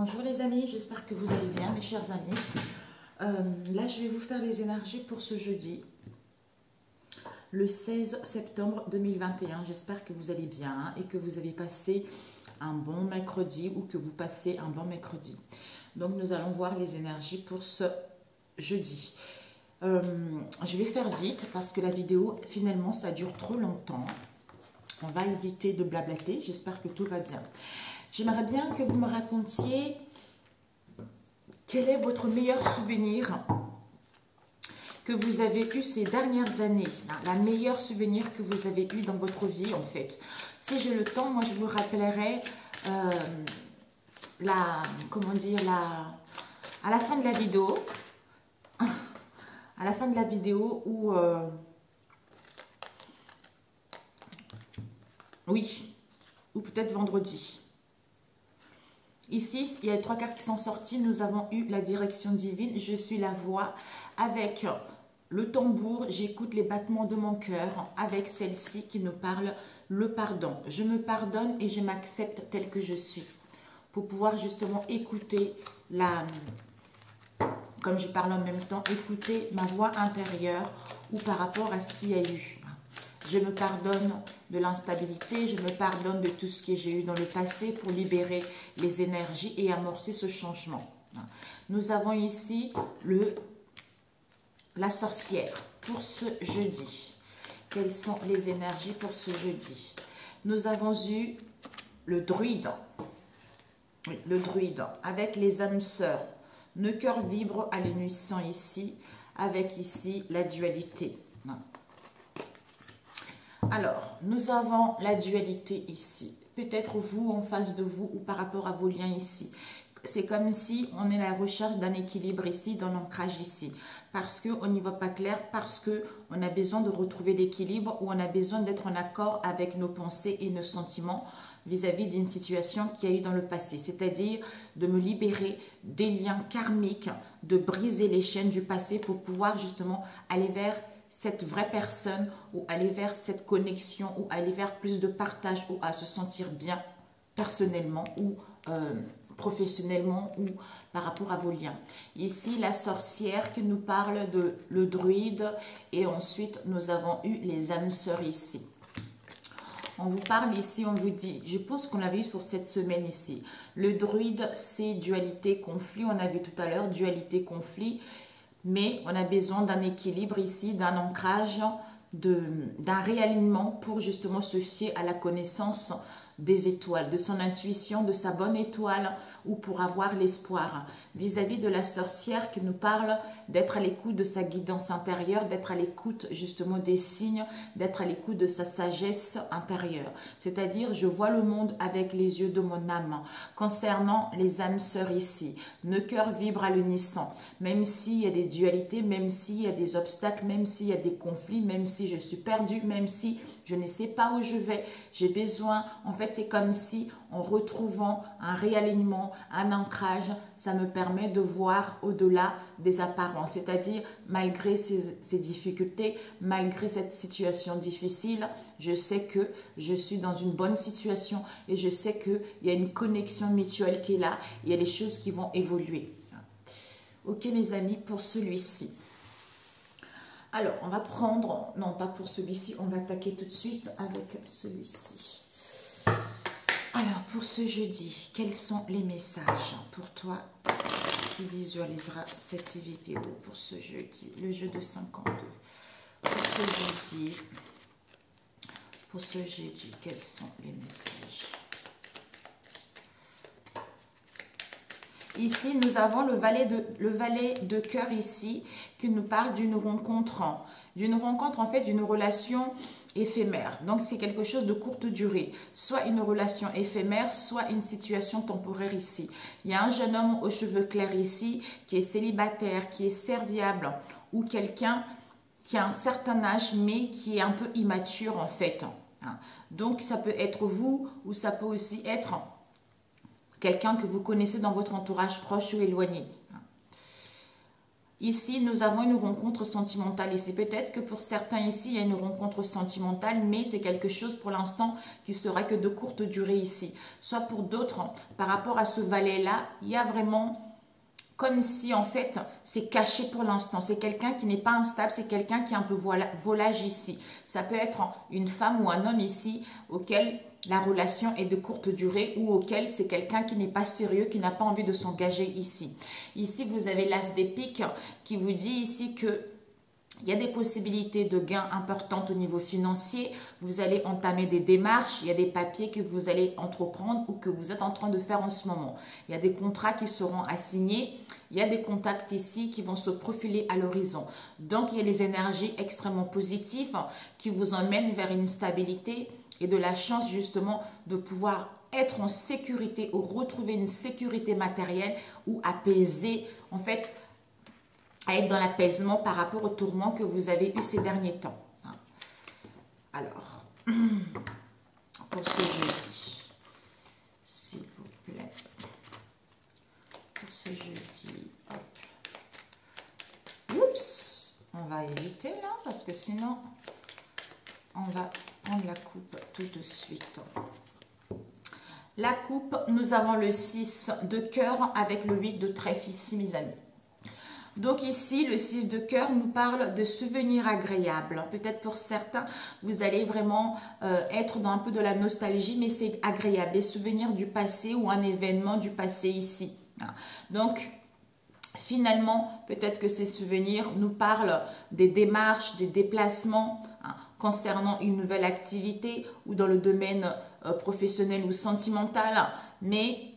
Bonjour les amis, j'espère que vous allez bien mes chers amis. Là je vais vous faire les énergies pour ce jeudi, le 16 septembre 2021. J'espère que vous allez bien et que vous avez passé un bon mercredi ou que vous passez un bon mercredi. Donc nous allons voir les énergies pour ce jeudi. Je vais faire vite parce que la vidéo finalement ça dure trop longtemps. On va éviter de blablater, j'espère que tout va bien. J'aimerais bien que vous me racontiez quel est votre meilleur souvenir que vous avez eu ces dernières années. La meilleure souvenir que vous avez eu dans votre vie en fait. Si j'ai le temps, moi je vous rappellerai à la fin de la vidéo. À la fin de la vidéo où... oui, ou peut-être vendredi. Ici, il y a les 3 cartes qui sont sorties. Nous avons eu la direction divine. Je suis la voix avec le tambour. J'écoute les battements de mon cœur avec celle-ci qui nous parle le pardon. Je me pardonne et je m'accepte tel que je suis. Pour pouvoir justement écouter comme je parle en même temps, écouter ma voix intérieure ou par rapport à ce qu'il y a eu. Je me pardonne de l'instabilité, je me pardonne de tout ce que j'ai eu dans le passé pour libérer les énergies et amorcer ce changement. Nous avons ici la sorcière pour ce jeudi. Quelles sont les énergies pour ce jeudi? Nous avons eu le druide. Oui, le druide avec les âmes sœurs. Nos cœurs vibrent à l'unisson ici, avec ici la dualité. Alors, nous avons la dualité ici. Peut-être vous en face de vous ou par rapport à vos liens ici. C'est comme si on est à la recherche d'un équilibre ici, d'un ancrage ici. Parce qu'on n'y voit pas clair, parce qu'on a besoin de retrouver l'équilibre ou on a besoin d'être en accord avec nos pensées et nos sentiments vis-à-vis d'une situation qu'il y a eu dans le passé. C'est-à-dire de me libérer des liens karmiques, de briser les chaînes du passé pour pouvoir justement aller vers cette vraie personne ou aller vers cette connexion ou aller vers plus de partage ou à se sentir bien personnellement ou professionnellement ou par rapport à vos liens. Ici, la sorcière qui nous parle de le druide et ensuite nous avons eu les âmes sœurs ici. On vous parle ici, on vous dit, je pense qu'on l'avait vu pour cette semaine ici. Le druide, c'est dualité, conflit. On a vu tout à l'heure dualité, conflit. Mais on a besoin d'un équilibre ici, d'un ancrage, d'un réalignement pour justement se fier à la connaissance des étoiles, de son intuition, de sa bonne étoile ou pour avoir l'espoir. Vis-à-vis de la sorcière qui nous parle d'être à l'écoute de sa guidance intérieure, d'être à l'écoute justement des signes, d'être à l'écoute de sa sagesse intérieure. C'est-à-dire, je vois le monde avec les yeux de mon âme. Concernant les âmes sœurs ici, nos cœurs vibrent à l'unisson. Même s'il y a des dualités, même s'il y a des obstacles, même s'il y a des conflits, même si je suis perdue, même si je ne sais pas où je vais, j'ai besoin, en fait c'est comme si en retrouvant un réalignement, un ancrage, ça me permet de voir au-delà des apparences. C'est-à-dire, malgré ces difficultés, malgré cette situation difficile, je sais que je suis dans une bonne situation et je sais qu'il y a une connexion mutuelle qui est là, il y a des choses qui vont évoluer. Ok mes amis, pour celui-ci. Alors, on va prendre, non pas pour celui-ci, on va attaquer tout de suite avec celui-ci. Alors, pour ce jeudi, quels sont les messages pour toi qui visualisera cette vidéo pour ce jeudi, le jeu de 52. Pour ce jeudi, quels sont les messages? Ici, nous avons le valet de cœur ici qui nous parle d'une rencontre en fait, d'une relation éphémère. Donc, c'est quelque chose de courte durée. Soit une relation éphémère, soit une situation temporaire ici. Il y a un jeune homme aux cheveux clairs ici qui est célibataire, qui est serviable ou quelqu'un qui a un certain âge mais qui est un peu immature en fait. Donc, ça peut être vous ou ça peut aussi être quelqu'un que vous connaissez dans votre entourage proche ou éloigné. Ici, nous avons une rencontre sentimentale ici. Peut-être que pour certains ici, il y a une rencontre sentimentale, mais c'est quelque chose pour l'instant qui sera que de courte durée ici. Soit pour d'autres, par rapport à ce valet-là, il y a vraiment comme si en fait c'est caché pour l'instant. C'est quelqu'un qui n'est pas instable, c'est quelqu'un qui est un peu volage ici. Ça peut être une femme ou un homme ici auquel la relation est de courte durée ou auquel c'est quelqu'un qui n'est pas sérieux, qui n'a pas envie de s'engager ici. Ici, vous avez l'as des piques qui vous dit ici que il y a des possibilités de gains importantes au niveau financier. Vous allez entamer des démarches. Il y a des papiers que vous allez entreprendre ou que vous êtes en train de faire en ce moment. Il y a des contrats qui seront assignés. Il y a des contacts ici qui vont se profiler à l'horizon. Donc, il y a des énergies extrêmement positives qui vous emmènent vers une stabilité et de la chance justement de pouvoir être en sécurité ou retrouver une sécurité matérielle ou apaiser en fait à être dans l'apaisement par rapport aux tourments que vous avez eu ces derniers temps. Alors, pour ce jeudi, s'il vous plaît, pour ce jeudi, hop. Oups, on va éviter là, parce que sinon, on va prendre la coupe tout de suite. La coupe, nous avons le 6 de cœur avec le 8 de trèfle ici, mes amis. Donc ici, le 6 de cœur nous parle de souvenirs agréables. Peut-être pour certains, vous allez vraiment être dans un peu de la nostalgie, mais c'est agréable. Des souvenirs du passé ou un événement du passé ici. Donc, finalement, peut-être que ces souvenirs nous parlent des démarches, des déplacements concernant une nouvelle activité ou dans le domaine professionnel ou sentimental, mais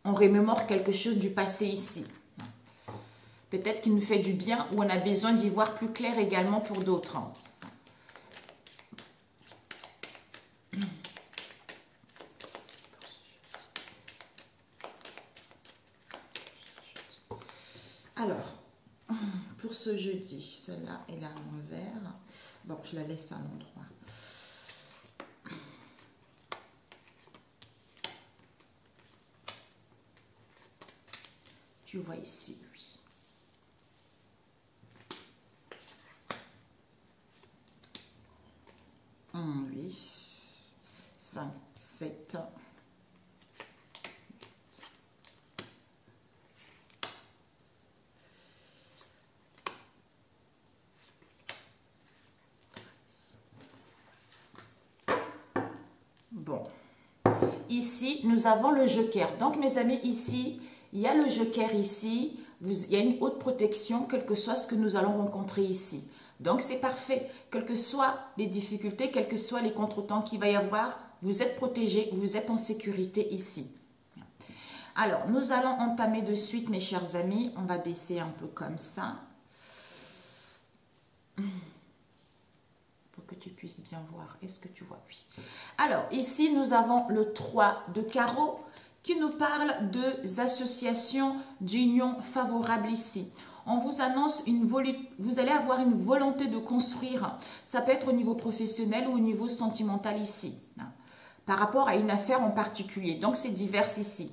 on remémore quelque chose du passé ici. Peut-être qu'il nous fait du bien ou on a besoin d'y voir plus clair également pour d'autres. Alors, pour ce jeudi, celle-là est là à l'envers. Bon, je la laisse à l'endroit. Tu vois ici, lui. Oui, 5, 7. Bon, ici, nous avons le joker. Donc, mes amis, ici, il y a le joker ici. Il y a une haute protection, quel que soit ce que nous allons rencontrer ici. Donc, c'est parfait. Quelles que soient les difficultés, quels que soient les contretemps qu'il va y avoir, vous êtes protégés, vous êtes en sécurité ici. Alors, nous allons entamer de suite, mes chers amis. On va baisser un peu comme ça. Pour que tu puisses bien voir. Est-ce que tu vois? Oui. Alors, ici, nous avons le 3 de carreau qui nous parle de associations d'union favorables ici. On vous annonce vous allez avoir une volonté de construire. Ça peut être au niveau professionnel ou au niveau sentimental ici. Par rapport à une affaire en particulier. Donc, c'est divers ici.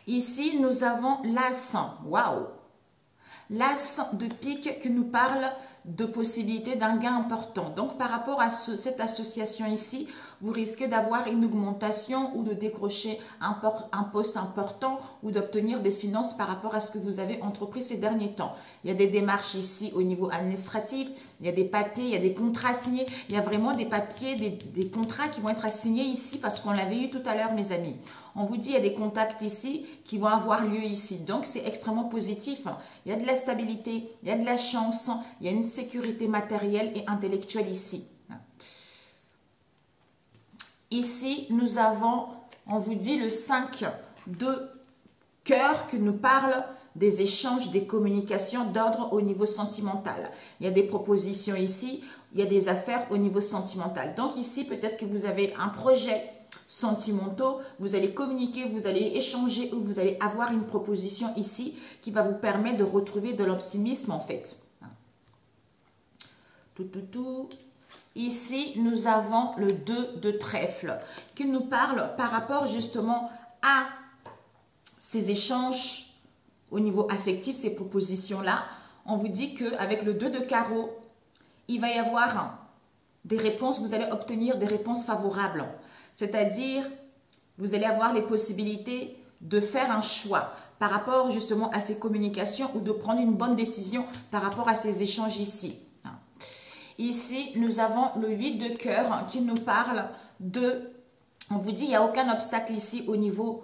Ici, nous avons l'as. Waouh! L'as de pique qui nous parle de possibilité d'un gain important. Donc, par rapport à cette association ici, vous risquez d'avoir une augmentation ou de décrocher un poste important ou d'obtenir des finances par rapport à ce que vous avez entrepris ces derniers temps. Il y a des démarches ici au niveau administratif, il y a des papiers, il y a des contrats signés. Il y a vraiment des papiers, des contrats qui vont être assignés ici parce qu'on l'avait eu tout à l'heure, mes amis. On vous dit il y a des contacts ici qui vont avoir lieu ici. Donc, c'est extrêmement positif. Il y a de la stabilité, il y a de la chance, il y a une sécurité matérielle et intellectuelle ici. Ici, nous avons, on vous dit le 5 de cœur qui nous parle des échanges, des communications d'ordre au niveau sentimental. Il y a des propositions ici, il y a des affaires au niveau sentimental. Donc ici, peut-être que vous avez un projet sentimentaux, vous allez communiquer, vous allez échanger ou vous allez avoir une proposition ici qui va vous permettre de retrouver de l'optimisme en fait. Ici, nous avons le 2 de trèfle qui nous parle par rapport justement à ces échanges au niveau affectif, ces propositions-là, on vous dit qu'avec le 2 de carreau, il va y avoir des réponses, vous allez obtenir des réponses favorables. C'est-à-dire, vous allez avoir les possibilités de faire un choix par rapport justement à ces communications ou de prendre une bonne décision par rapport à ces échanges ici. Ici, nous avons le 8 de cœur qui nous parle de, on vous dit, il n'y a aucun obstacle ici au niveau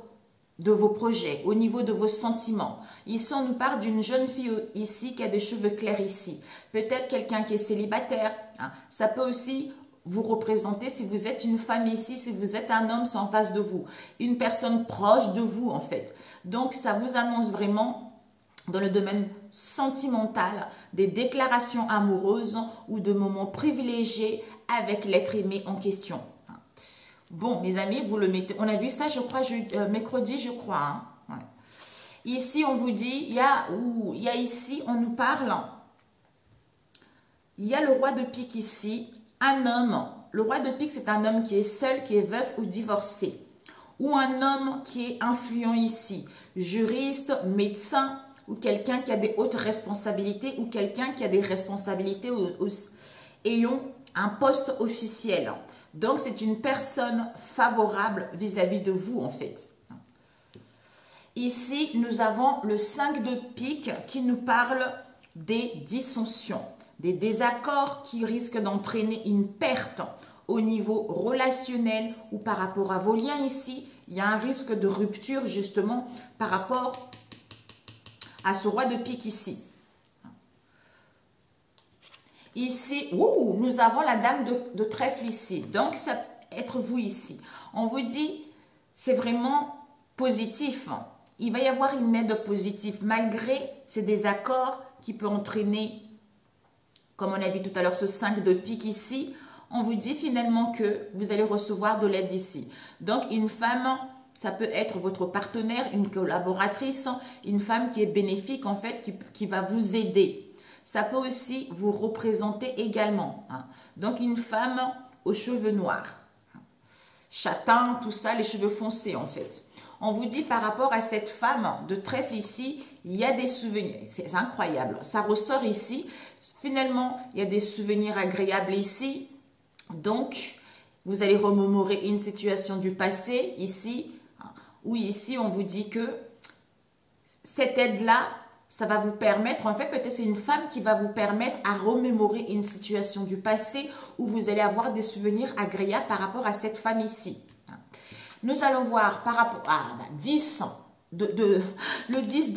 de vos projets, au niveau de vos sentiments. Ici, on nous parle d'une jeune fille ici qui a des cheveux clairs ici. Peut-être quelqu'un qui est célibataire. Ça peut aussi vous représenter si vous êtes une femme ici, si vous êtes un homme, c'est en face de vous. Une personne proche de vous, en fait. Donc, ça vous annonce vraiment dans le domaine sentimental, des déclarations amoureuses ou de moments privilégiés avec l'être aimé en question. Bon, mes amis, vous le mettez. On a vu ça, je crois, mercredi, je crois. Ouais. Ici, on vous dit, il y a ici, on nous parle. Il y a le roi de pique ici, un homme. Le roi de pique, c'est un homme qui est seul, qui est veuf ou divorcé. Ou un homme qui est influent ici, juriste, médecin, ou quelqu'un qui a des hautes responsabilités, ou quelqu'un qui a des responsabilités ayant un poste officiel. Donc, c'est une personne favorable vis-à-vis de vous, en fait. Ici, nous avons le 5 de pique qui nous parle des dissensions, des désaccords qui risquent d'entraîner une perte au niveau relationnel ou par rapport à vos liens ici. Il y a un risque de rupture, justement, par rapport à ce roi de pique ici. Ici, nous avons la dame de trèfle ici. Donc, ça peut être vous ici. On vous dit, c'est vraiment positif. Il va y avoir une aide positive malgré ces désaccords qui peuvent entraîner, comme on a vu tout à l'heure, ce 5 de pique ici. On vous dit finalement que vous allez recevoir de l'aide ici. Donc, une femme, ça peut être votre partenaire, une collaboratrice, une femme qui est bénéfique en fait, qui va vous aider. Ça peut aussi vous représenter également. Donc, une femme aux cheveux noirs, châtain, tout ça, les cheveux foncés en fait. On vous dit par rapport à cette femme de trèfle ici, il y a des souvenirs. C'est incroyable. Ça ressort ici. Finalement, il y a des souvenirs agréables ici. Donc, vous allez remémorer une situation du passé ici. Ou ici, on vous dit que cette aide-là, ça va vous permettre, en fait, peut-être c'est une femme qui va vous permettre à remémorer une situation du passé où vous allez avoir des souvenirs agréables par rapport à cette femme ici. Nous allons voir par rapport à 10, le 10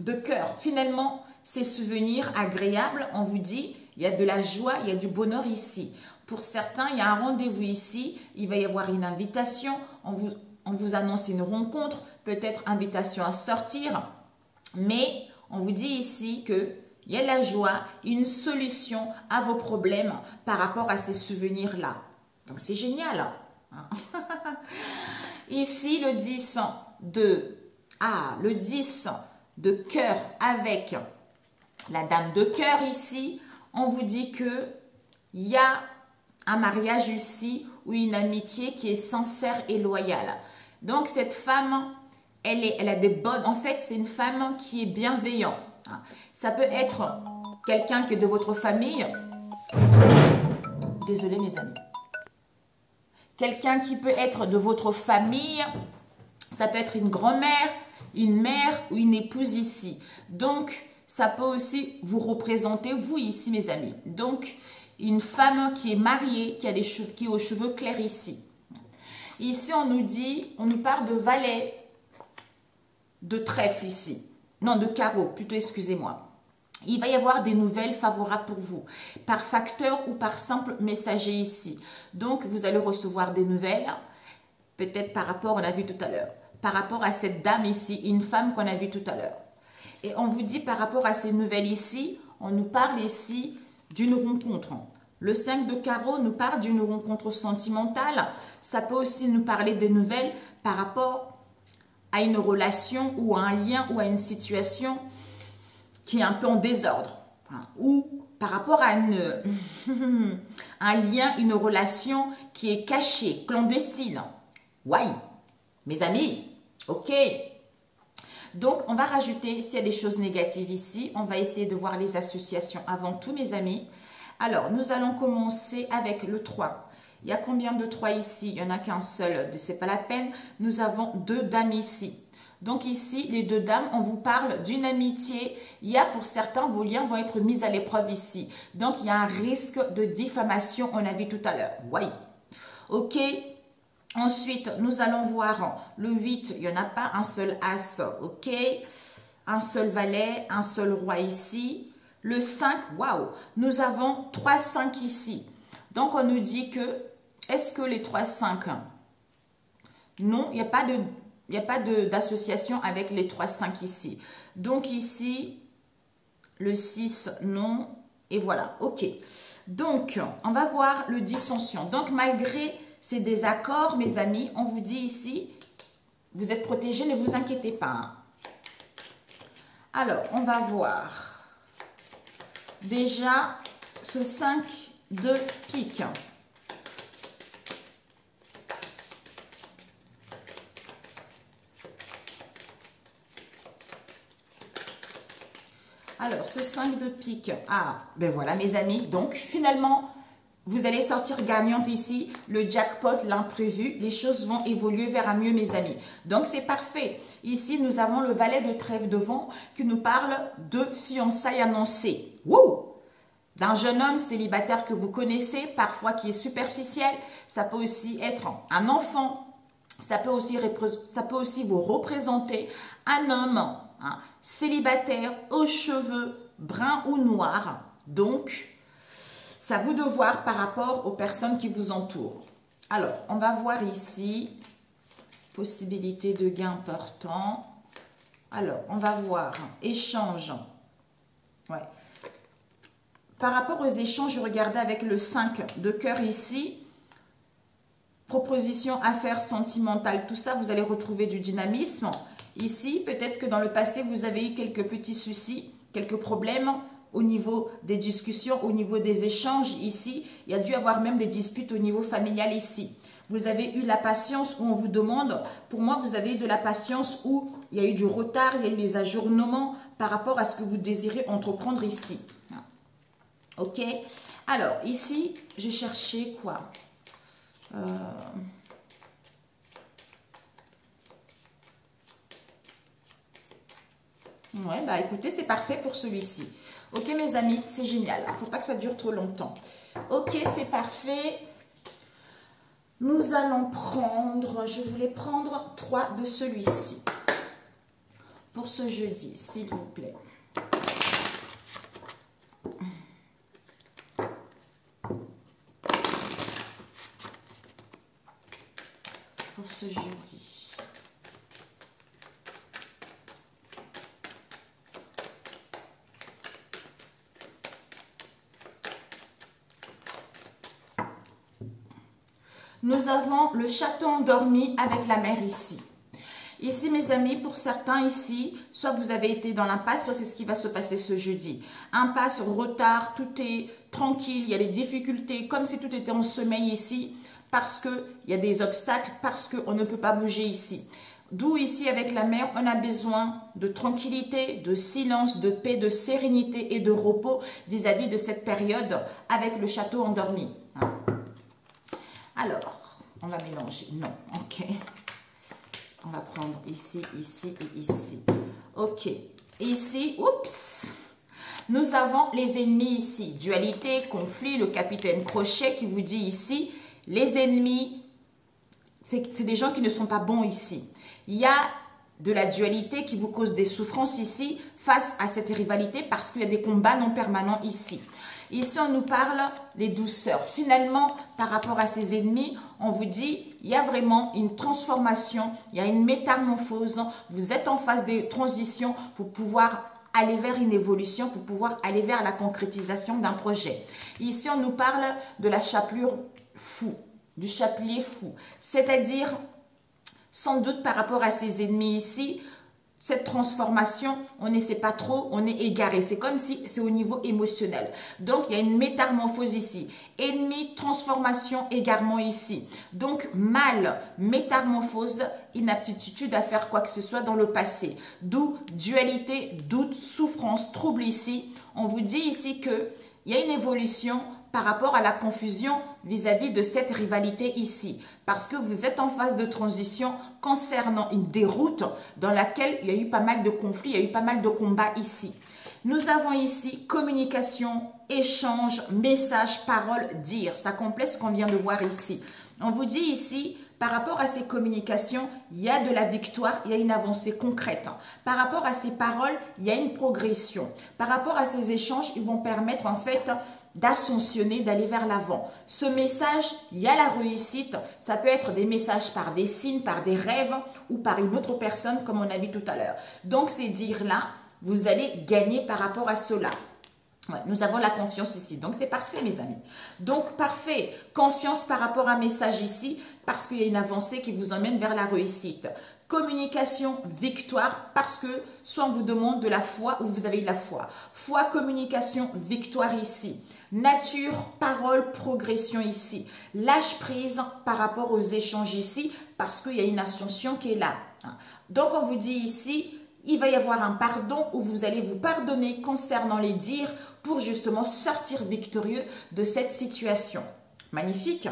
de cœur. Finalement, ces souvenirs agréables, on vous dit, il y a de la joie, il y a du bonheur ici. Pour certains, il y a un rendez-vous ici, il va y avoir une invitation, on vous annonce une rencontre, peut-être invitation à sortir. Mais on vous dit ici qu'il y a de la joie, une solution à vos problèmes par rapport à ces souvenirs-là. Donc, c'est génial. Ici, le 10 de cœur avec la dame de cœur ici. On vous dit qu'il y a un mariage ici ou une amitié qui est sincère et loyale. Donc, cette femme, elle a des bonnes... En fait, c'est une femme qui est bienveillante. Ça peut être quelqu'un qui est de votre famille. Désolée, mes amis. Quelqu'un qui peut être de votre famille. Ça peut être une grand-mère, une mère ou une épouse ici. Donc, ça peut aussi vous représenter, vous ici, mes amis. Donc, une femme qui est mariée, qui a des cheveux, qui est aux cheveux clairs ici. Ici, on nous parle de valet, de trèfle ici. Non, de carreau, plutôt, excusez-moi. Il va y avoir des nouvelles favorables pour vous, par facteur ou par simple messager ici. Donc, vous allez recevoir des nouvelles, peut-être par rapport, on a vu tout à l'heure, par rapport à cette dame ici, une femme qu'on a vu tout à l'heure. Et on vous dit par rapport à ces nouvelles ici, on nous parle ici d'une rencontre. Le 5 de carreau nous parle d'une rencontre sentimentale. Ça peut aussi nous parler de nouvelles par rapport à une relation ou à un lien ou à une situation qui est un peu en désordre. Ou par rapport à un lien, une relation qui est cachée, clandestine. Ouais, mes amis, ok. Donc, on va rajouter, s'il y a des choses négatives ici, on va essayer de voir les associations avant tout, mes amis. Alors, nous allons commencer avec le 3. Il y a combien de 3 ici? Il n'y en a qu'un seul, ce n'est pas la peine. Nous avons 2 dames ici. Donc ici, les 2 dames, on vous parle d'une amitié. Il y a pour certains, vos liens vont être mis à l'épreuve ici. Donc, il y a un risque de diffamation, on a vu tout à l'heure. Oui. Ok. Ensuite, nous allons voir le 8, il n'y en a pas un seul as. Ok. Un seul valet, un seul roi ici. Le 5, waouh. Nous avons 3, 5 ici. Donc, on nous dit que, est-ce que les 3, 5? Non, il n'y a pas de... Il n'y a pas d'association avec les 3, 5 ici. Donc ici, le 6, non. Et voilà, ok. Donc, on va voir le dissension. Donc, malgré ces désaccords, mes amis, on vous dit ici, vous êtes protégés, ne vous inquiétez pas. Hein. Alors, on va voir. Déjà, ce 5 de pique. Alors, ce 5 de pique, ah, ben voilà mes amis, donc finalement, vous allez sortir gagnante ici, le jackpot, l'imprévu, les choses vont évoluer vers un mieux mes amis. Donc, c'est parfait. Ici, nous avons le valet de trèfle devant qui nous parle de fiançailles annoncées. Wouh! D'un jeune homme célibataire que vous connaissez, parfois qui est superficiel, ça peut aussi être un enfant, ça peut aussi vous représenter un homme, hein, célibataire, aux cheveux bruns ou noirs. Donc, c'est à vous de voir par rapport aux personnes qui vous entourent. Alors, on va voir ici, possibilité de gain important. Alors, on va voir, échange. Ouais. Par rapport aux échanges, je regardais avec le 5 de cœur ici. Proposition, affaires sentimentales, tout ça, vous allez retrouver du dynamisme. Ici, peut-être que dans le passé, vous avez eu quelques petits soucis, quelques problèmes au niveau des discussions, au niveau des échanges. Ici, il y a dû avoir même des disputes au niveau familial ici. Vous avez eu la patience où on vous demande, pour moi, vous avez eu de la patience où il y a eu du retard, il y a eu des ajournements par rapport à ce que vous désirez entreprendre ici. Ok? Alors, ici, j'ai cherché quoi? Ouais, bah écoutez, c'est parfait pour celui-ci. Ok, mes amis, c'est génial. Il ne faut pas que ça dure trop longtemps. Ok, c'est parfait. Nous allons prendre, je voulais prendre 3 de celui-ci. Pour ce jeudi, s'il vous plaît. Pour ce jeudi. Nous avons le château endormi avec la mer ici. Ici, mes amis, pour certains ici, soit vous avez été dans l'impasse, soit c'est ce qui va se passer ce jeudi. Impasse, retard, tout est tranquille, il y a des difficultés, comme si tout était en sommeil ici, parce qu'il y a des obstacles, parce qu'on ne peut pas bouger ici. D'où ici, avec la mer, on a besoin de tranquillité, de silence, de paix, de sérénité et de repos vis-à-vis de cette période avec le château endormi. Alors, on va mélanger. Non, ok. On va prendre ici, ici et ici. Ok. Ici, oups. Nous avons les ennemis ici. Dualité, conflit, le capitaine Crochet qui vous dit ici, les ennemis, c'est des gens qui ne sont pas bons ici. Il y a de la dualité qui vous cause des souffrances ici face à cette rivalité parce qu'il y a des combats non permanents ici. Ici, on nous parle des douceurs. Finalement, par rapport à ces ennemis, on vous dit, il y a vraiment une transformation, il y a une métamorphose. Vous êtes en phase de transition pour pouvoir aller vers une évolution, pour pouvoir aller vers la concrétisation d'un projet. Ici, on nous parle de la chapelure fou, du chapelier fou. C'est-à-dire, sans doute par rapport à ces ennemis ici, cette transformation, on ne sait pas trop, on est égaré. C'est comme si c'est au niveau émotionnel. Donc, il y a une métamorphose ici. Ennemi, transformation, égarement ici. Donc, mal, métamorphose, inaptitude à faire quoi que ce soit dans le passé. D'où dualité, doute, souffrance, trouble ici. On vous dit ici qu'il y a une évolution par rapport à la confusion vis-à-vis de cette rivalité ici. Parce que vous êtes en phase de transition concernant une déroute dans laquelle il y a eu pas mal de conflits, il y a eu pas mal de combats ici. Nous avons ici communication, échange, message, parole, dire. Ça complète ce qu'on vient de voir ici. On vous dit ici, par rapport à ces communications, il y a de la victoire, il y a une avancée concrète. Par rapport à ces paroles, il y a une progression. Par rapport à ces échanges, ils vont permettre en fait d'ascensionner, d'aller vers l'avant. Ce message, il y a la réussite. Ça peut être des messages par des signes, par des rêves ou par une autre personne comme on a vu tout à l'heure. Donc ces dires-là, vous allez gagner par rapport à cela. Ouais, nous avons la confiance ici. Donc, c'est parfait, mes amis. Donc, parfait. Confiance par rapport à un message ici parce qu'il y a une avancée qui vous emmène vers la réussite. Communication, victoire parce que soit on vous demande de la foi ou vous avez eu la foi. Foi, communication, victoire ici. Nature, parole, progression ici. Lâche prise par rapport aux échanges ici parce qu'il y a une ascension qui est là. Donc, on vous dit ici, il va y avoir un pardon où vous allez vous pardonner concernant les dires pour justement sortir victorieux de cette situation. Magnifique.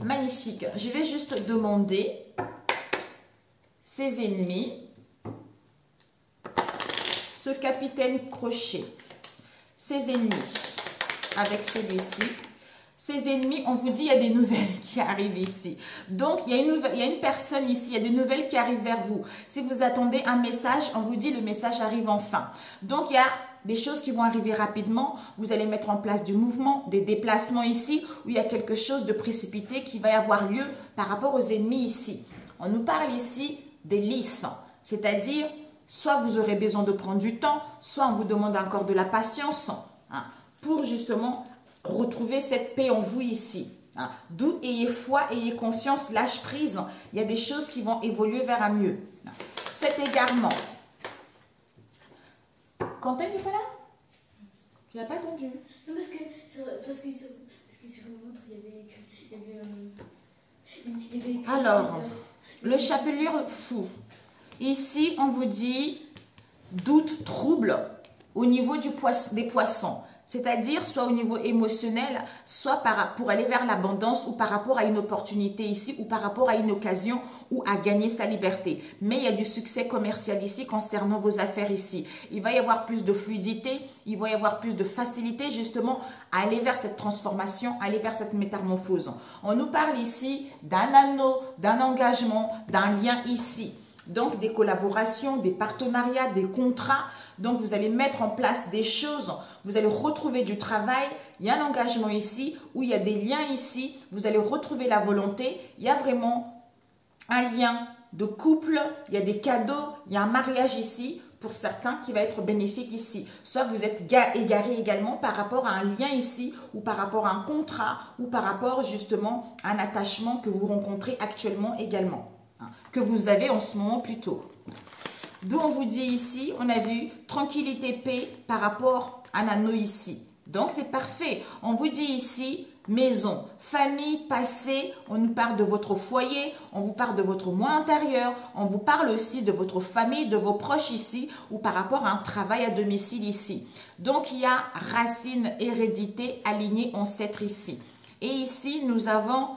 Magnifique. Je vais juste demander ses ennemis, ce capitaine crochet, ses ennemis avec celui-ci. Ces ennemis, on vous dit, il y a des nouvelles qui arrivent ici. Donc, il y a une personne ici, il y a des nouvelles qui arrivent vers vous. Si vous attendez un message, on vous dit, le message arrive enfin. Donc, il y a des choses qui vont arriver rapidement. Vous allez mettre en place du mouvement, des déplacements ici, où il y a quelque chose de précipité qui va avoir lieu par rapport aux ennemis ici. On nous parle ici des lisses, c'est-à-dire, soit vous aurez besoin de prendre du temps, soit on vous demande encore de la patience pour justement retrouver cette paix en vous ici. D'où ayez foi, ayez confiance, lâche prise. Il y a des choses qui vont évoluer vers un mieux. Cet égarement. Quentin n'est pas là? Tu n'as pas entendu? Non, parce que sur le montre, il y avait alors, le chapelure fou. Ici, on vous dit doute, trouble au niveau des poissons. C'est-à-dire soit au niveau émotionnel, soit pour aller vers l'abondance ou par rapport à une opportunité ici ou par rapport à une occasion ou à gagner sa liberté. Mais il y a du succès commercial ici concernant vos affaires ici. Il va y avoir plus de fluidité, il va y avoir plus de facilité justement à aller vers cette transformation, aller vers cette métamorphose. On nous parle ici d'un anneau, d'un engagement, d'un lien ici. Donc, des collaborations, des partenariats, des contrats. Donc, vous allez mettre en place des choses. Vous allez retrouver du travail. Il y a un engagement ici, où il y a des liens ici. Vous allez retrouver la volonté. Il y a vraiment un lien de couple. Il y a des cadeaux. Il y a un mariage ici, pour certains, qui va être bénéfique ici. Soit vous êtes égaré également par rapport à un lien ici, ou par rapport à un contrat, ou par rapport justement à un attachement que vous rencontrez actuellement également. Que vous avez en ce moment plutôt. D'où on vous dit ici, on a vu tranquillité, paix par rapport à un anneau ici. Donc c'est parfait. On vous dit ici maison, famille, passé. On nous parle de votre foyer, on vous parle de votre moi intérieur. On vous parle aussi de votre famille, de vos proches ici ou par rapport à un travail à domicile ici. Donc il y a racine, hérédité alignée en sceptre ici. Et ici nous avons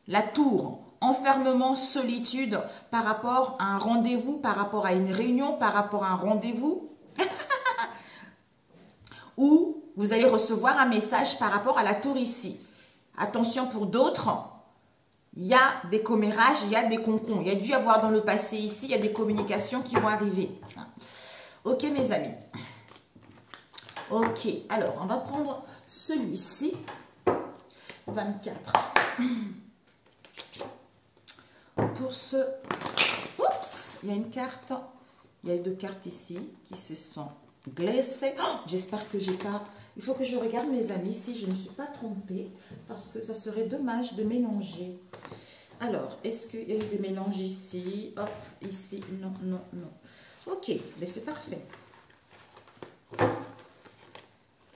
la tour. Enfermement, solitude par rapport à un rendez-vous, par rapport à une réunion, par rapport à un rendez-vous. Ou vous allez recevoir un message par rapport à la tour ici. Attention pour d'autres, il y a des commérages, il y a des concons. Il y a dû y avoir dans le passé ici, il y a des communications qui vont arriver. Ok mes amis. Ok, alors on va prendre celui-ci. 24. Pour ce... Oups, il y a une carte. Il y a deux cartes ici qui se sont glissées. Oh, j'espère que j'ai pas... Il faut que je regarde mes amis si je ne me suis pas trompée. Parce que ça serait dommage de mélanger. Alors, est-ce qu'il y a eu des mélanges ici? Hop, ici, non, non, non. Ok, mais c'est parfait.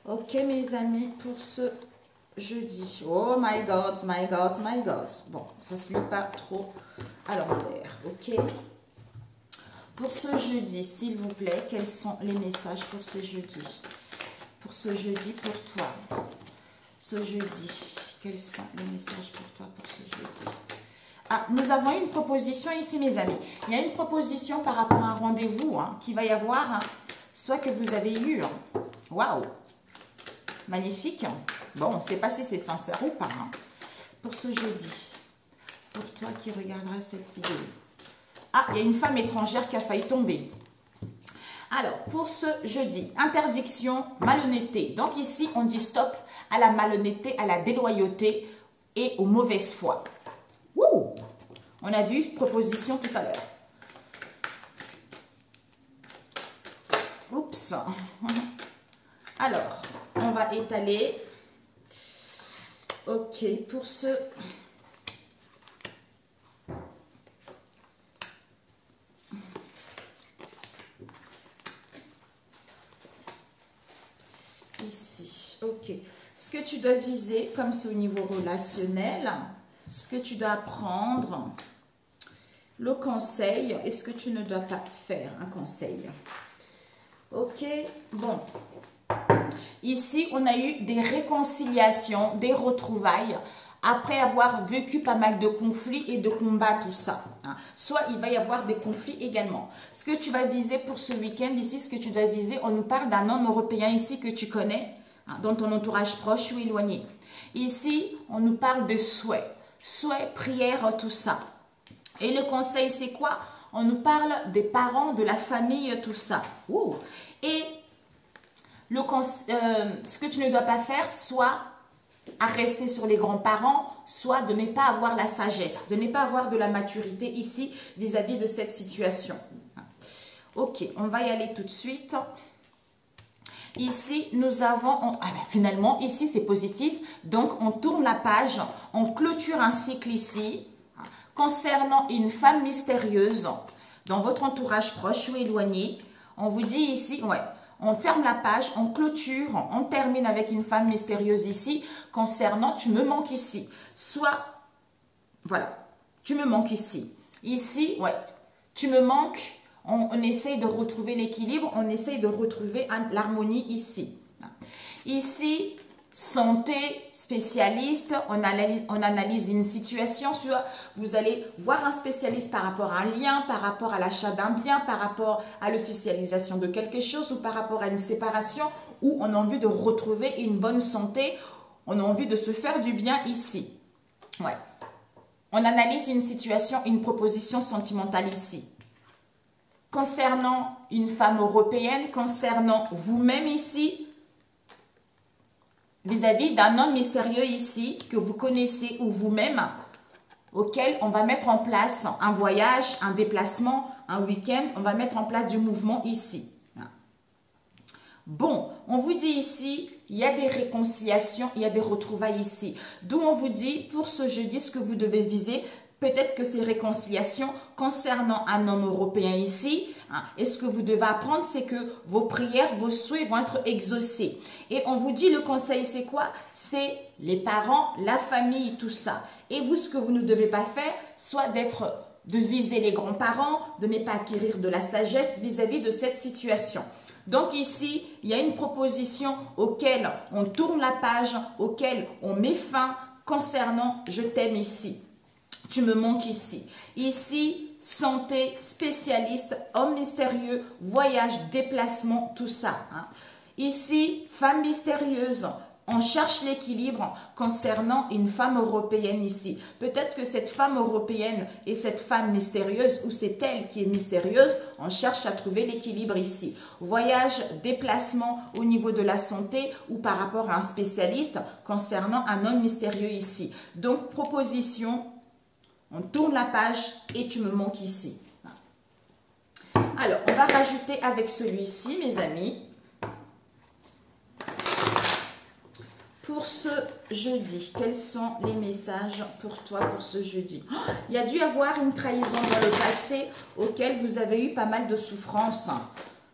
Ok, mes amis, pour ce jeudi. Oh my God, my God, my God. Bon, ça se lit pas trop à l'envers. Ok. Pour ce jeudi, s'il vous plaît, quels sont les messages pour ce jeudi? Pour ce jeudi, pour toi. Ce jeudi, quels sont les messages pour toi pour ce jeudi? Ah, nous avons une proposition ici, mes amis. Il y a une proposition par rapport à un rendez-vous qui va y avoir, soit que vous avez eu. Waouh! Magnifique. Bon, on ne sait pas si c'est sincère ou pas. Pour ce jeudi, pour toi qui regarderas cette vidéo. Ah, il y a une femme étrangère qui a failli tomber. Alors, pour ce jeudi, interdiction, malhonnêteté. Donc ici, on dit stop à la malhonnêteté, à la déloyauté et aux mauvaises foi. Wouh! On a vu proposition tout à l'heure. Oups. Alors, on va étaler. Ok, pour ce... Ici, ok. Ce que tu dois viser, comme c'est au niveau relationnel, ce que tu dois apprendre, le conseil, et ce que tu ne dois pas faire, un conseil. Ok, bon. Ici, on a eu des réconciliations, des retrouvailles, après avoir vécu pas mal de conflits et de combats, tout ça. Soit il va y avoir des conflits également. Ce que tu vas viser pour ce week-end, ici, ce que tu dois viser, on nous parle d'un homme européen ici que tu connais, dans ton entourage proche ou éloigné. Ici, on nous parle de souhaits. Souhaits, prières, tout ça. Et le conseil, c'est quoi? On nous parle des parents, de la famille, tout ça. Ouh. Et ce que tu ne dois pas faire, soit à rester sur les grands-parents, soit de ne pas avoir la sagesse, de ne pas avoir de la maturité ici vis-à-vis de cette situation. Ok, on va y aller tout de suite. Ici, nous avons... finalement, ici, c'est positif. Donc, on tourne la page, on clôture un cycle ici concernant une femme mystérieuse dans votre entourage proche ou éloigné. On vous dit ici, ouais, on ferme la page, on clôture, on termine avec une femme mystérieuse ici concernant, tu me manques ici. Soit, voilà, tu me manques ici. Ici, ouais, tu me manques, on essaye de retrouver l'équilibre, on essaye de retrouver l'harmonie ici. Ici, santé, spécialiste, on analyse une situation, soit vous allez voir un spécialiste par rapport à un lien, par rapport à l'achat d'un bien, par rapport à l'officialisation de quelque chose ou par rapport à une séparation où on a envie de retrouver une bonne santé, on a envie de se faire du bien ici. Ouais. On analyse une situation, une proposition sentimentale ici. Concernant une femme européenne, concernant vous-même ici, vis-à-vis d'un homme mystérieux ici, que vous connaissez ou vous-même, auquel on va mettre en place un voyage, un déplacement, un week-end, on va mettre en place du mouvement ici. Bon, on vous dit ici, il y a des réconciliations, il y a des retrouvailles ici. D'où on vous dit, pour ce jeudi, ce que vous devez viser, peut-être que ces réconciliations concernant un homme européen ici, et ce que vous devez apprendre, c'est que vos prières, vos souhaits vont être exaucés. Et on vous dit, le conseil, c'est quoi? C'est les parents, la famille, tout ça. Et vous, ce que vous ne devez pas faire, soit de viser les grands-parents, de ne pas acquérir de la sagesse vis-à-vis de cette situation. Donc ici, il y a une proposition auquel on tourne la page, auquel on met fin concernant « je t'aime ici ». Tu me manques ici. Ici, santé, spécialiste, homme mystérieux, voyage, déplacement, tout ça. Ici, femme mystérieuse. On cherche l'équilibre concernant une femme européenne ici. Peut-être que cette femme européenne et cette femme mystérieuse, ou c'est elle qui est mystérieuse, on cherche à trouver l'équilibre ici. Voyage, déplacement au niveau de la santé ou par rapport à un spécialiste concernant un homme mystérieux ici. Donc, proposition, on tourne la page et tu me manques ici. Alors, on va rajouter avec celui-ci, mes amis. Pour ce jeudi, quels sont les messages pour toi pour ce jeudi? Il y a dû y avoir une trahison dans le passé auquel vous avez eu pas mal de souffrance.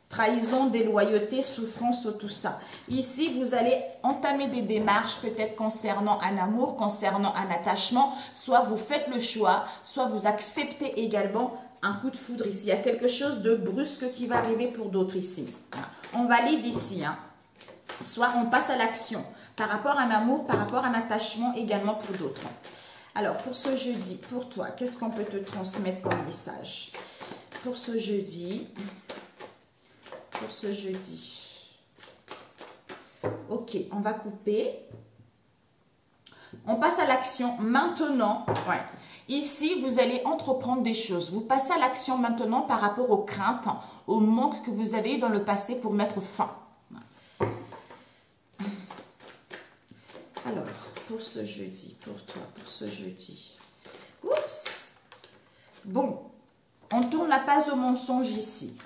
Trahison, déloyauté, souffrance, tout ça. Ici, vous allez entamer des démarches peut-être concernant un amour, concernant un attachement. Soit vous faites le choix, soit vous acceptez également un coup de foudre ici. Il y a quelque chose de brusque qui va arriver pour d'autres ici. On valide ici. Soit on passe à l'action par rapport à un amour, par rapport à un attachement également pour d'autres. Alors, pour ce jeudi, pour toi, qu'est-ce qu'on peut te transmettre comme message? Pour ce jeudi... Pour ce jeudi. Ok, on va couper. On passe à l'action maintenant. Ouais. Ici, vous allez entreprendre des choses. Vous passez à l'action maintenant par rapport aux craintes, au manque que vous avez eu dans le passé pour mettre fin. Alors, pour ce jeudi, pour toi, pour ce jeudi. Oups. Bon, on tourne la page au mensonge ici.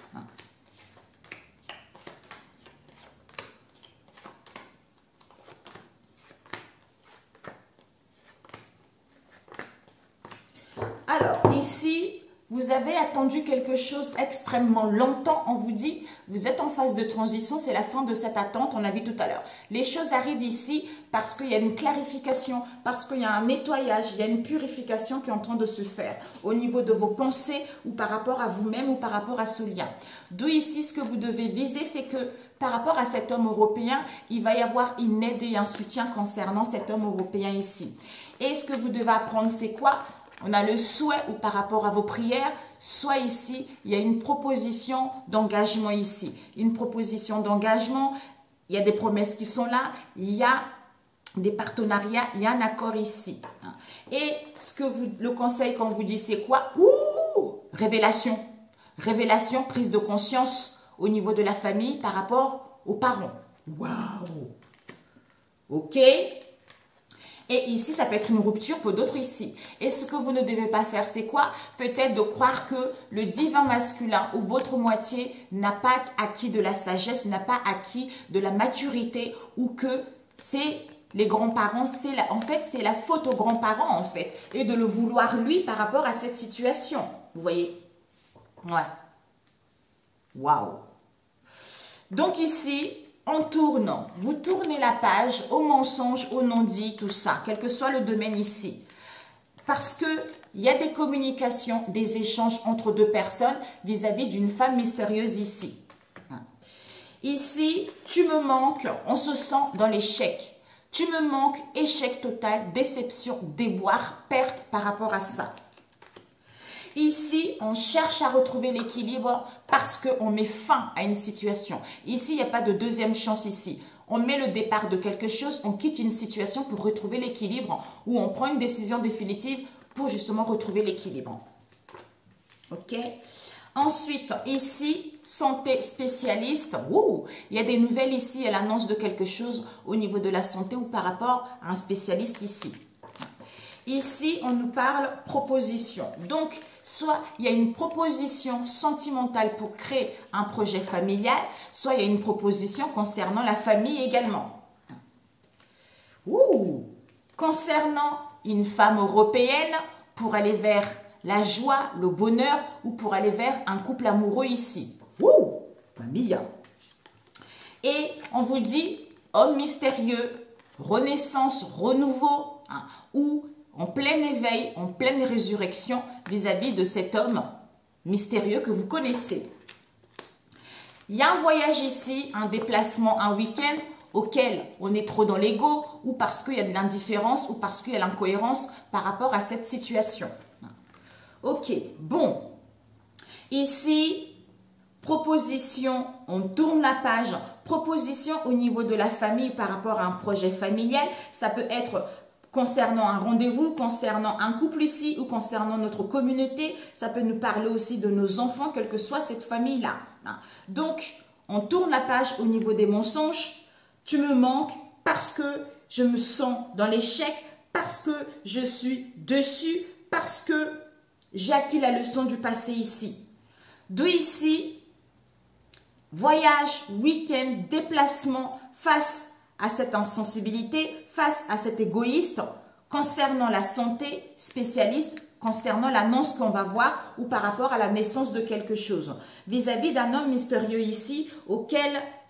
Alors, ici, vous avez attendu quelque chose extrêmement longtemps. On vous dit, vous êtes en phase de transition, c'est la fin de cette attente, on a vu tout à l'heure. Les choses arrivent ici parce qu'il y a une clarification, parce qu'il y a un nettoyage, il y a une purification qui est en train de se faire au niveau de vos pensées ou par rapport à vous-même ou par rapport à ce lien. D'où ici, ce que vous devez viser, c'est que par rapport à cet homme européen, il va y avoir une aide et un soutien concernant cet homme européen ici. Et ce que vous devez apprendre, c'est quoi? On a le souhait ou par rapport à vos prières, soit ici, il y a une proposition d'engagement ici. Une proposition d'engagement, il y a des promesses qui sont là, il y a des partenariats, il y a un accord ici. Et le conseil qu'on vous dit, c'est quoi? Ouh, révélation. Révélation, prise de conscience au niveau de la famille par rapport aux parents. Waouh! Ok? Et ici, ça peut être une rupture pour d'autres ici. Et ce que vous ne devez pas faire, c'est quoi? Peut-être de croire que le divin masculin ou votre moitié n'a pas acquis de la sagesse, n'a pas acquis de la maturité ou que c'est les grands-parents, en fait, c'est la faute aux grands-parents, en fait. Et de le vouloir, lui, par rapport à cette situation. Vous voyez? Ouais. Waouh. Donc ici... en tournant, vous tournez la page au mensonge, au non-dit, tout ça, quel que soit le domaine ici. Parce qu'il y a des communications, des échanges entre deux personnes vis-à-vis d'une femme mystérieuse ici. Ici, tu me manques, on se sent dans l'échec. Tu me manques, échec total, déception, déboire, perte par rapport à ça. Ici, on cherche à retrouver l'équilibre parce qu'on met fin à une situation. Ici, il n'y a pas de deuxième chance ici. On met le départ de quelque chose, on quitte une situation pour retrouver l'équilibre ou on prend une décision définitive pour justement retrouver l'équilibre. Ok? Ensuite, ici, santé spécialiste. Ouh, il y a des nouvelles ici, elle annonce de quelque chose au niveau de la santé ou par rapport à un spécialiste ici. Ici, on nous parle proposition. Donc, soit il y a une proposition sentimentale pour créer un projet familial, soit il y a une proposition concernant la famille également. Ouh! Concernant une femme européenne pour aller vers la joie, le bonheur ou pour aller vers un couple amoureux ici. Ouh! Mamilla! Et on vous dit homme mystérieux, renaissance, renouveau, ou en plein éveil, en pleine résurrection vis-à-vis de cet homme mystérieux que vous connaissez. Il y a un voyage ici, un déplacement, un week-end auquel on est trop dans l'ego ou parce qu'il y a de l'indifférence ou parce qu'il y a l'incohérence par rapport à cette situation. Ok, bon. Ici, proposition, on tourne la page. Proposition au niveau de la famille par rapport à un projet familial. Ça peut être concernant un rendez-vous, concernant un couple ici ou concernant notre communauté. Ça peut nous parler aussi de nos enfants, quelle que soit cette famille-là. Donc, on tourne la page au niveau des mensonges. Tu me manques parce que je me sens dans l'échec, parce que je suis dessus, parce que j'ai acquis la leçon du passé ici. D'où ici, voyage, week-end, déplacement face à cette insensibilité, face à cet égoïste, concernant la santé, spécialiste, concernant l'annonce qu'on va voir ou par rapport à la naissance de quelque chose. Vis-à-vis d'un homme mystérieux ici,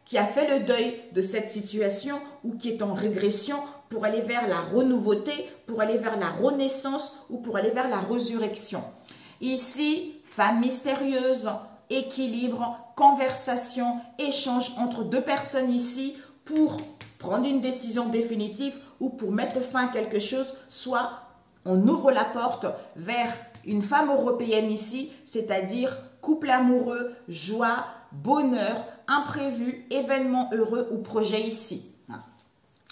qui a fait le deuil de cette situation ou qui est en régression pour aller vers la renouveauté, pour aller vers la renaissance ou pour aller vers la résurrection. Ici, femme mystérieuse, équilibre, conversation, échange entre deux personnes ici pour prendre une décision définitive ou pour mettre fin à quelque chose, soit on ouvre la porte vers une femme européenne ici, c'est-à-dire couple amoureux, joie, bonheur, imprévu, événement heureux ou projet ici.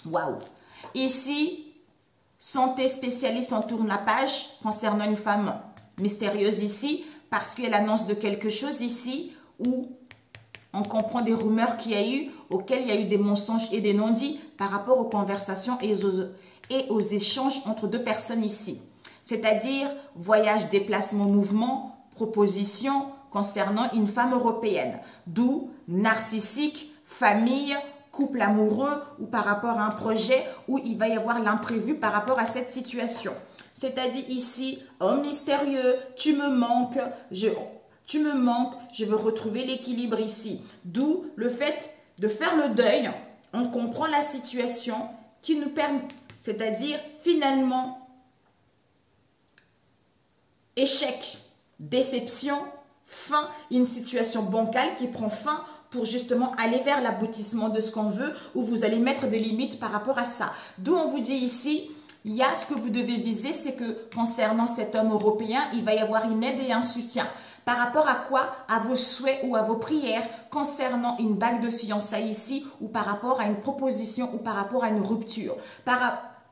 Waouh! Ici, santé spécialiste, on tourne la page concernant une femme mystérieuse ici, parce qu'elle annonce de quelque chose ici où on comprend des rumeurs qu'il y a eu, auxquelles il y a eu des mensonges et des non-dits par rapport aux conversations et aux échanges entre deux personnes ici. C'est-à-dire voyage, déplacement, mouvement, proposition concernant une femme européenne. D'où narcissique, famille, couple amoureux ou par rapport à un projet où il va y avoir l'imprévu par rapport à cette situation. C'est-à-dire ici, homme mystérieux, tu me manques, je veux retrouver l'équilibre ici. D'où le fait de faire le deuil, on comprend la situation qui nous permet, c'est-à-dire finalement, échec, déception, fin, une situation bancale qui prend fin pour justement aller vers l'aboutissement de ce qu'on veut, où vous allez mettre des limites par rapport à ça. D'où on vous dit ici, il y a ce que vous devez viser, c'est que concernant cet homme européen, il va y avoir une aide et un soutien. Par rapport à quoi? À vos souhaits ou à vos prières concernant une bague de fiançailles ici, ou par rapport à une proposition ou par rapport à une rupture.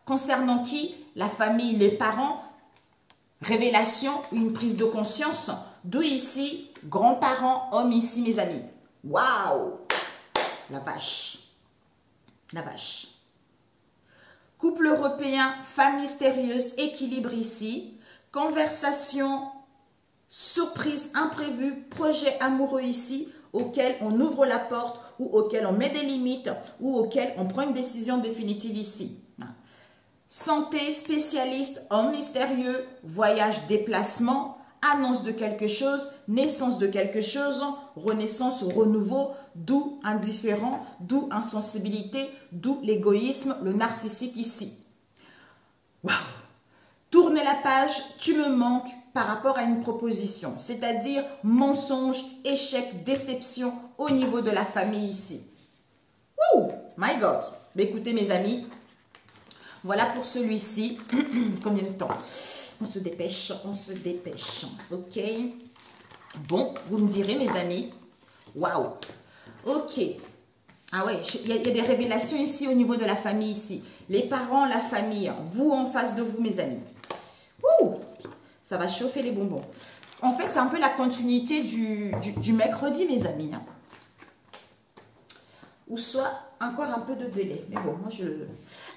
Concernant qui? La famille, les parents, révélation ou une prise de conscience. D'où ici, grands-parents, hommes ici, mes amis. Waouh! La vache. La vache. Couple européen, femme mystérieuse, équilibre ici. Conversation, surprise, imprévue, projet amoureux ici, auquel on ouvre la porte ou auquel on met des limites ou auquel on prend une décision définitive ici. Santé, spécialiste, homme mystérieux, voyage, déplacement, annonce de quelque chose, naissance de quelque chose, renaissance, renouveau, d'où indifférent, d'où insensibilité, d'où l'égoïsme, le narcissique ici. Waouh! Tournez la page, tu me manques par rapport à une proposition, c'est-à-dire mensonge, échec, déception au niveau de la famille ici. Wouh! My God! Mais écoutez mes amis, voilà pour celui-ci. Combien de temps? On se dépêche, on se dépêche. Ok. Bon, vous me direz, mes amis. Waouh. Ok. Ah ouais, il y a des révélations ici au niveau de la famille ici. Les parents, la famille, vous en face de vous, mes amis. Ouh, ça va chauffer les bonbons. En fait, c'est un peu la continuité du mercredi, mes amis. Ou soit encore un peu de délai. Mais bon, moi je...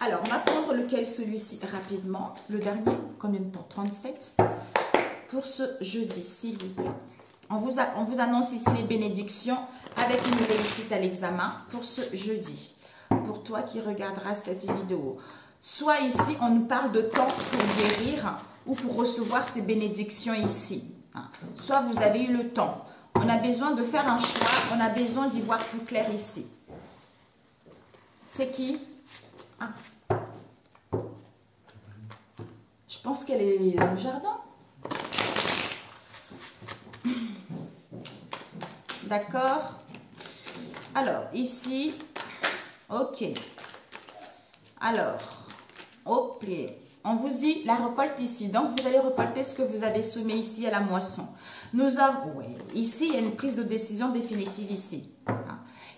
Alors, on va prendre lequel? Celui-ci rapidement. Le dernier, combien de temps? 37. Pour ce jeudi, s'il vous plaît. On vous annonce ici les bénédictions avec une réussite à l'examen pour ce jeudi. Pour toi qui regarderas cette vidéo. Soit ici, on nous parle de temps pour guérir ou pour recevoir ces bénédictions ici. Soit vous avez eu le temps. On a besoin de faire un choix. On a besoin d'y voir plus clair ici. C'est qui? Ah. Je pense qu'elle est dans le jardin. D'accord. Alors, ici. Ok. Alors, ok. On vous dit la récolte ici. Donc, vous allez récolter ce que vous avez semé ici à la moisson. Nous avons, ouais, ici, il y a une prise de décision définitive ici.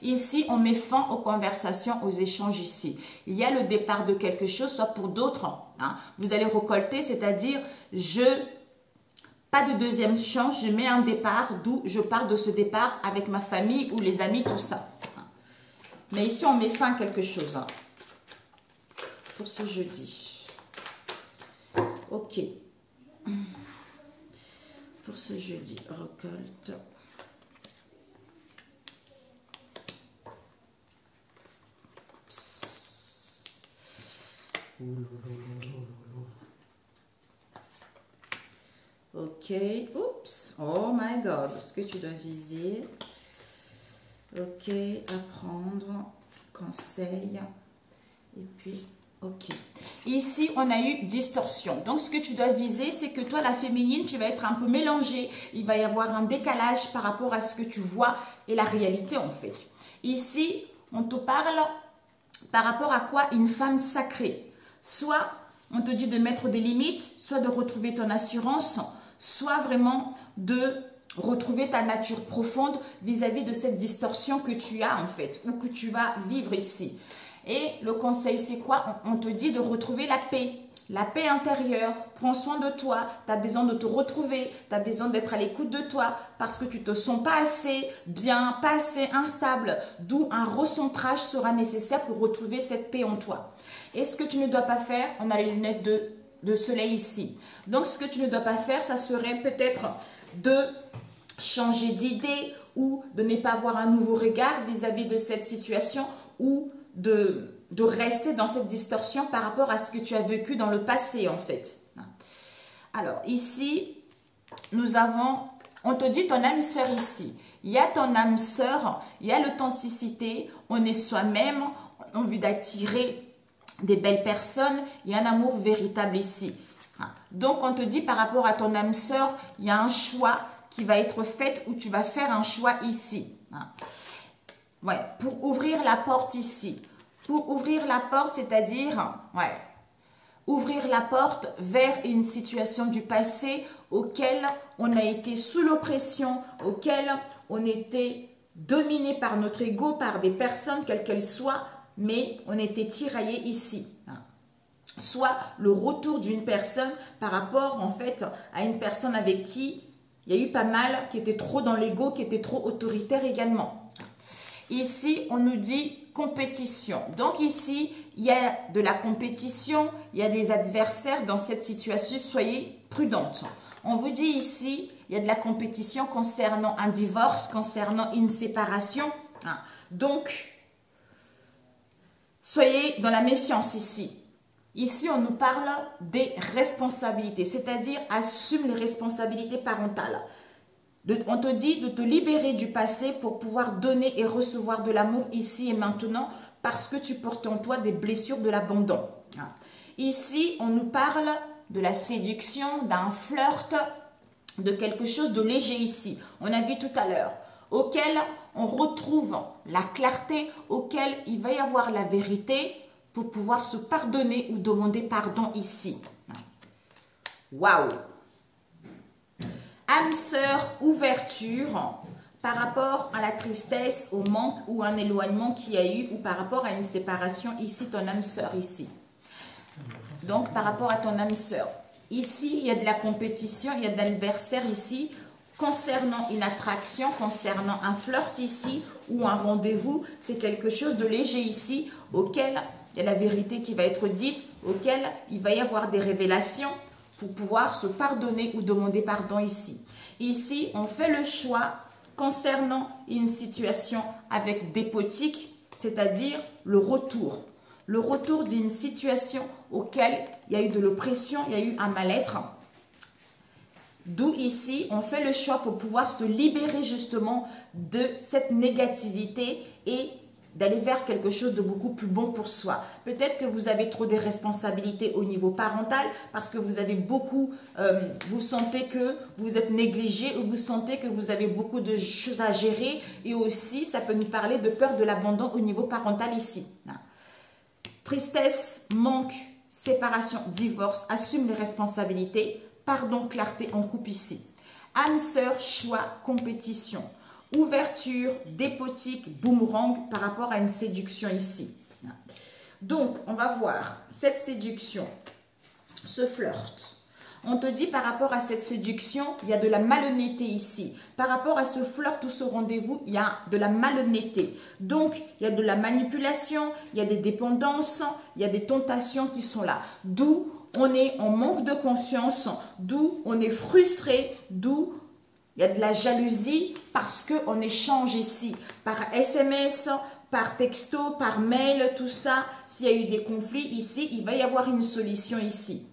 Ici, on met fin aux conversations, aux échanges ici. Il y a le départ de quelque chose, soit pour d'autres. Vous allez récolter, c'est-à-dire, pas de deuxième chance, je mets un départ, d'où je pars de ce départ avec ma famille ou les amis, tout ça. Mais ici, on met fin à quelque chose. Pour ce jeudi. Ok. Pour ce jeudi, récolte. Ok, oups, oh my god, ce que tu dois viser. Ok, apprendre, conseil, et puis, ok. Ici, on a eu distorsion. Donc, ce que tu dois viser, c'est que toi, la féminine, tu vas être un peu mélangée. Il va y avoir un décalage par rapport à ce que tu vois et la réalité, en fait. Ici, on te parle par rapport à quoi? Une femme sacrée. Soit, on te dit de mettre des limites, soit de retrouver ton assurance, soit vraiment de retrouver ta nature profonde vis-à-vis de cette distorsion que tu as en fait, ou que tu vas vivre ici. Et le conseil, c'est quoi? On te dit de retrouver la paix intérieure. Prends soin de toi, tu as besoin de te retrouver, tu as besoin d'être à l'écoute de toi parce que tu ne te sens pas assez bien, pas assez instable, d'où un recentrage sera nécessaire pour retrouver cette paix en toi. Et ce que tu ne dois pas faire, on a les lunettes de soleil ici. Donc, ce que tu ne dois pas faire, ça serait peut-être de changer d'idée ou de ne pas avoir un nouveau regard vis-à-vis de cette situation ou de rester dans cette distorsion par rapport à ce que tu as vécu dans le passé en fait. Alors ici, nous avons, on te dit ton âme sœur ici. Il y a ton âme sœur, il y a l'authenticité, on est soi-même, on a envie d'attirer des belles personnes, il y a un amour véritable ici. Donc on te dit par rapport à ton âme sœur, il y a un choix qui va être fait où tu vas faire un choix ici. Ouais, pour ouvrir la porte ici. Pour ouvrir la porte, c'est-à-dire, ouais, ouvrir la porte vers une situation du passé auquel on a été sous l'oppression, auquel on était dominé par notre ego, par des personnes, quelles qu'elles soient, mais on était tiraillé ici. Soit le retour d'une personne par rapport, en fait, à une personne avec qui il y a eu pas mal, qui était trop dans l'ego, qui était trop autoritaire également. Ici, on nous dit compétition. Donc ici, il y a de la compétition, il y a des adversaires dans cette situation. Soyez prudente. On vous dit ici, il y a de la compétition concernant un divorce, concernant une séparation. Donc, soyez dans la méfiance ici. Ici, on nous parle des responsabilités, c'est-à-dire assume les responsabilités parentales. On te dit de te libérer du passé pour pouvoir donner et recevoir de l'amour ici et maintenant parce que tu portes en toi des blessures de l'abandon. Ici, on nous parle de la séduction, d'un flirt, de quelque chose de léger ici. On a vu tout à l'heure, auquel on retrouve la clarté, auquel il va y avoir la vérité pour pouvoir se pardonner ou demander pardon ici. Waouh! Âme sœur, ouverture par rapport à la tristesse, au manque ou un éloignement qu'il y a eu ou par rapport à une séparation ici, ton âme sœur ici. Donc, par rapport à ton âme sœur. Ici, il y a de la compétition, il y a de l'adversaire ici concernant une attraction, concernant un flirt ici ou un rendez-vous. C'est quelque chose de léger ici auquel il y a la vérité qui va être dite, auquel il va y avoir des révélations pour pouvoir se pardonner ou demander pardon ici. Ici, on fait le choix concernant une situation avec dépotique, c'est-à-dire le retour. Le retour d'une situation auquel il y a eu de l'oppression, il y a eu un mal-être. D'où ici, on fait le choix pour pouvoir se libérer justement de cette négativité et d'aller vers quelque chose de beaucoup plus bon pour soi. Peut-être que vous avez trop de responsabilités au niveau parental parce que vous avez beaucoup, vous sentez que vous êtes négligé ou vous sentez que vous avez beaucoup de choses à gérer et aussi ça peut nous parler de peur de l'abandon au niveau parental ici. Tristesse, manque, séparation, divorce, assume les responsabilités, pardon, clarté en couple ici. Âme sœur, choix, compétition. Ouverture, dépotique, boomerang par rapport à une séduction ici. Donc, on va voir cette séduction, ce flirt. On te dit par rapport à cette séduction, il y a de la malhonnêteté ici. Par rapport à ce flirt ou ce rendez-vous, il y a de la malhonnêteté. Donc, il y a de la manipulation, il y a des dépendances, il y a des tentations qui sont là. D'où on est en manque de confiance, d'où on est frustré, d'où il y a de la jalousie parce qu'on échange ici par SMS, par texto, par mail, tout ça, s'il y a eu des conflits ici, il va y avoir une solution ici.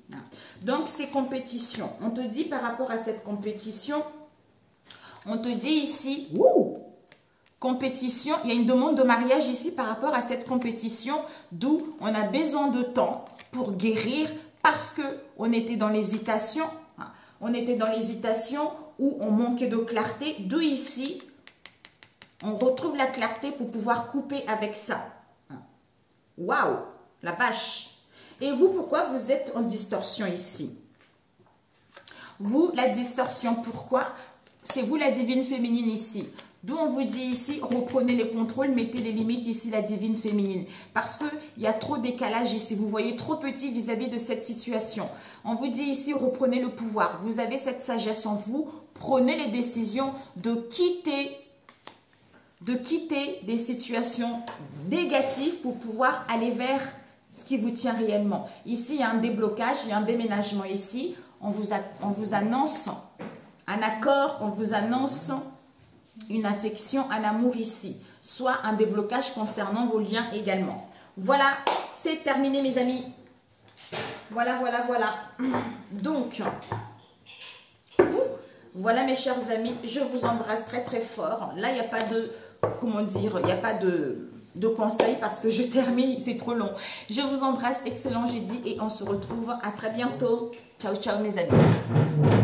Donc, ces compétitions, on te dit par rapport à cette compétition, on te dit ici, compétition, il y a une demande de mariage ici par rapport à cette compétition, d'où on a besoin de temps pour guérir parce qu'on était dans l'hésitation, on était dans l'hésitation où on manquait de clarté, d'où ici, on retrouve la clarté pour pouvoir couper avec ça. Waouh, la vache. Et vous, pourquoi vous êtes en distorsion ici? Vous, la distorsion, pourquoi? C'est vous la divine féminine ici. D'où on vous dit ici, reprenez les contrôles, mettez les limites ici, la divine féminine. Parce qu'il y a trop de décalage ici. Vous voyez trop petit vis-à-vis de cette situation. On vous dit ici, reprenez le pouvoir. Vous avez cette sagesse en vous. Prenez les décisions de quitter des situations négatives pour pouvoir aller vers ce qui vous tient réellement. Ici, il y a un déblocage, il y a un déménagement ici. On vous annonce un accord, on vous annonce une affection, un amour ici. Soit un déblocage concernant vos liens également. Voilà, c'est terminé mes amis. Voilà. Donc, voilà mes chers amis, je vous embrasse très très fort. Là, il n'y a pas de, comment dire, il n'y a pas de conseils parce que je termine, c'est trop long. Je vous embrasse, excellent jeudi et on se retrouve à très bientôt. Ciao, ciao mes amis.